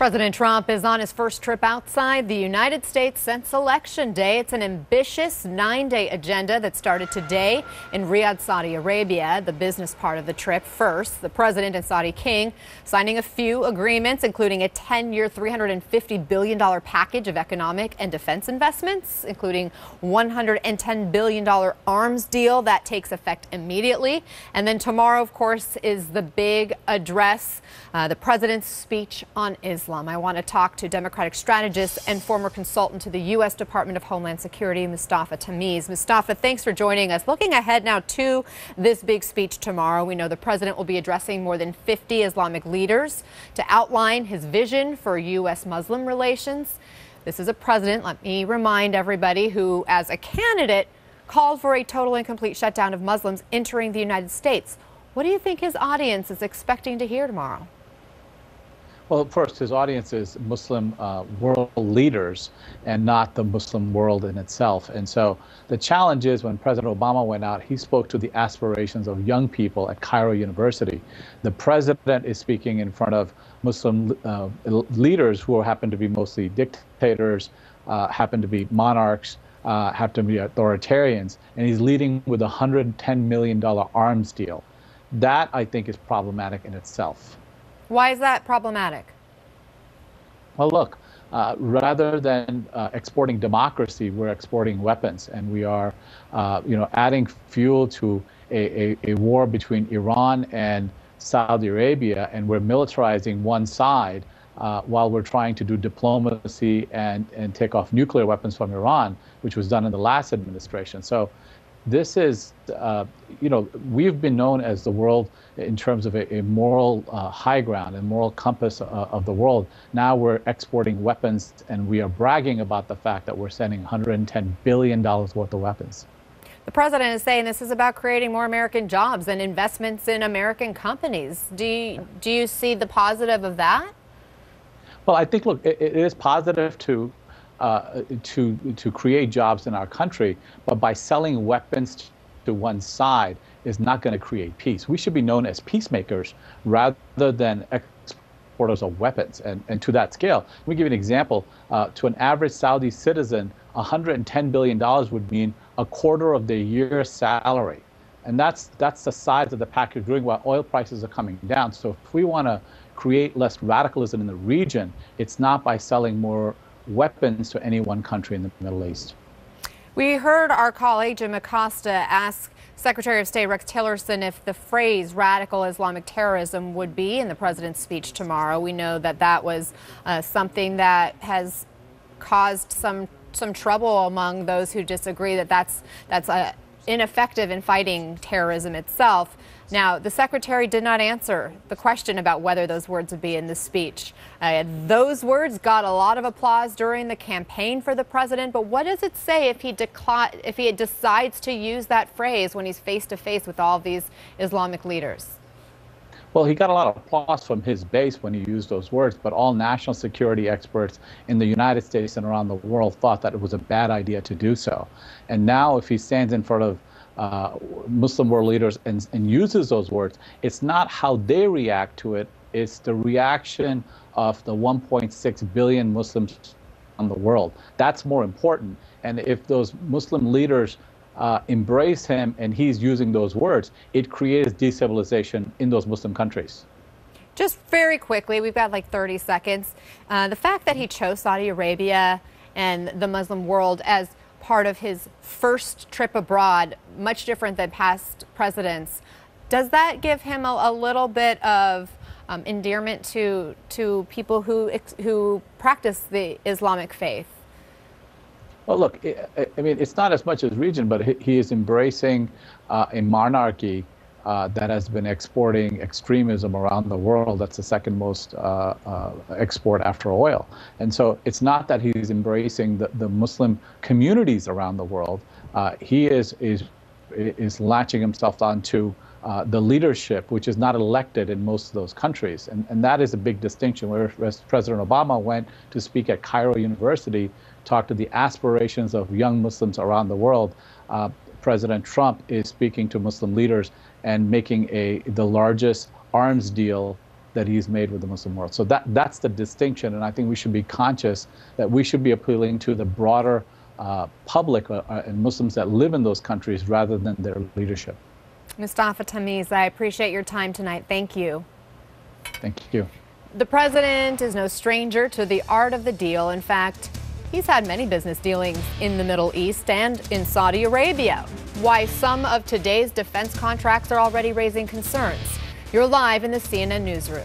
President Trump is on his first trip outside the United States since Election Day. It's an ambitious 9-day agenda that started today in Riyadh, Saudi Arabia. The business part of the trip first. The president and Saudi king signing a few agreements, including a 10-year, $350 billion package of economic and defense investments, including $110 billion arms deal that takes effect immediately. And then tomorrow, of course, is the big address, the president's speech on Islam. I want to talk to Democratic strategist and former consultant to the U.S. Department of Homeland Security, Mustafa Tamiz. Mustafa, thanks for joining us. Looking ahead now to this big speech tomorrow, we know the president will be addressing more than 50 Islamic leaders to outline his vision for U.S.-Muslim relations. This is a president, let me remind everybody, who, as a candidate, called for a total and complete shutdown of Muslims entering the United States. What do you think his audience is expecting to hear tomorrow? Well, first, his audience is Muslim world leaders and not the Muslim world in itself. And so the challenge is when President Obama went out, he spoke to the aspirations of young people at Cairo University. The president is speaking in front of Muslim leaders who happen to be mostly dictators, happen to be monarchs, happen to be authoritarians, and he's leading with a $110 million arms deal. That, I think, is problematic in itself. Why is that problematic? Well, look, rather than exporting democracy, we're exporting weapons, and we are, adding fuel to a war between Iran and Saudi Arabia, and we're militarizing one side while we're trying to do diplomacy and take off nuclear weapons from Iran, which was done in the last administration. So this is, we've been known as the world in terms of a moral high ground and moral compass of the world. Now we're exporting weapons, and we are bragging about the fact that we're sending $110 billion worth of weapons. The president is saying this is about creating more American jobs and investments in American companies. Do you see the positive of that? Well, I think, look, it is positive to create jobs in our country, but by selling weapons to one side is not going to create peace. We should be known as peacemakers rather than exporters of weapons. And to that scale, let me give you an example. To an average Saudi citizen, $110 billion would mean a quarter of their year's salary. And that's the size of the package doing while oil prices are coming down. So if we want to create less radicalism in the region, it's not by selling more weapons to any one country in the Middle East. We heard our colleague Jim Acosta ask Secretary of State Rex Tillerson if the phrase radical Islamic terrorism would be in the president's speech tomorrow. We know that was something that has caused some trouble among those who disagree that that's ineffective in fighting terrorism itself. Now, the secretary did not answer the question about whether those words would be in the speech. Those words got a lot of applause during the campaign for the president, but what does it say if he decides to use that phrase when he's face to face with all of these Islamic leaders? Well, he got a lot of applause from his base when he used those words, but all national security experts in the United States and around the world thought that it was a bad idea to do so. And now if he stands in front of Muslim world leaders and uses those words, it's not how they react to it, it's the reaction of the 1.6 billion Muslims in the world. That's more important. And if those Muslim leaders embrace him and he's using those words, it creates destabilization in those Muslim countries. Just very quickly, we've got like 30 seconds. The fact that he chose Saudi Arabia and the Muslim world as part of his first trip abroad, much different than past presidents, does that give him a little bit of endearment to people who practice the Islamic faith? Well, look, I mean, it's not as much as region, but he is embracing a monarchy that has been exporting extremism around the world. That's the second most export after oil. And so it's not that he's embracing the Muslim communities around the world. He is latching himself onto the leadership, which is not elected in most of those countries. And that is a big distinction. Whereas President Obama went to speak at Cairo University, talk to the aspirations of young Muslims around the world, President Trump is speaking to Muslim leaders and making the largest arms deal that he's made with the Muslim world. So that's the distinction, and I think we should be conscious that we should be appealing to the broader public and Muslims that live in those countries rather than their leadership. Mustafa Tamiz, I appreciate your time tonight. Thank you. Thank you. The president is no stranger to the art of the deal. In fact, he's had many business dealings in the Middle East and in Saudi Arabia. Why some of today's defense contracts are already raising concerns. You're live in the CNN newsroom.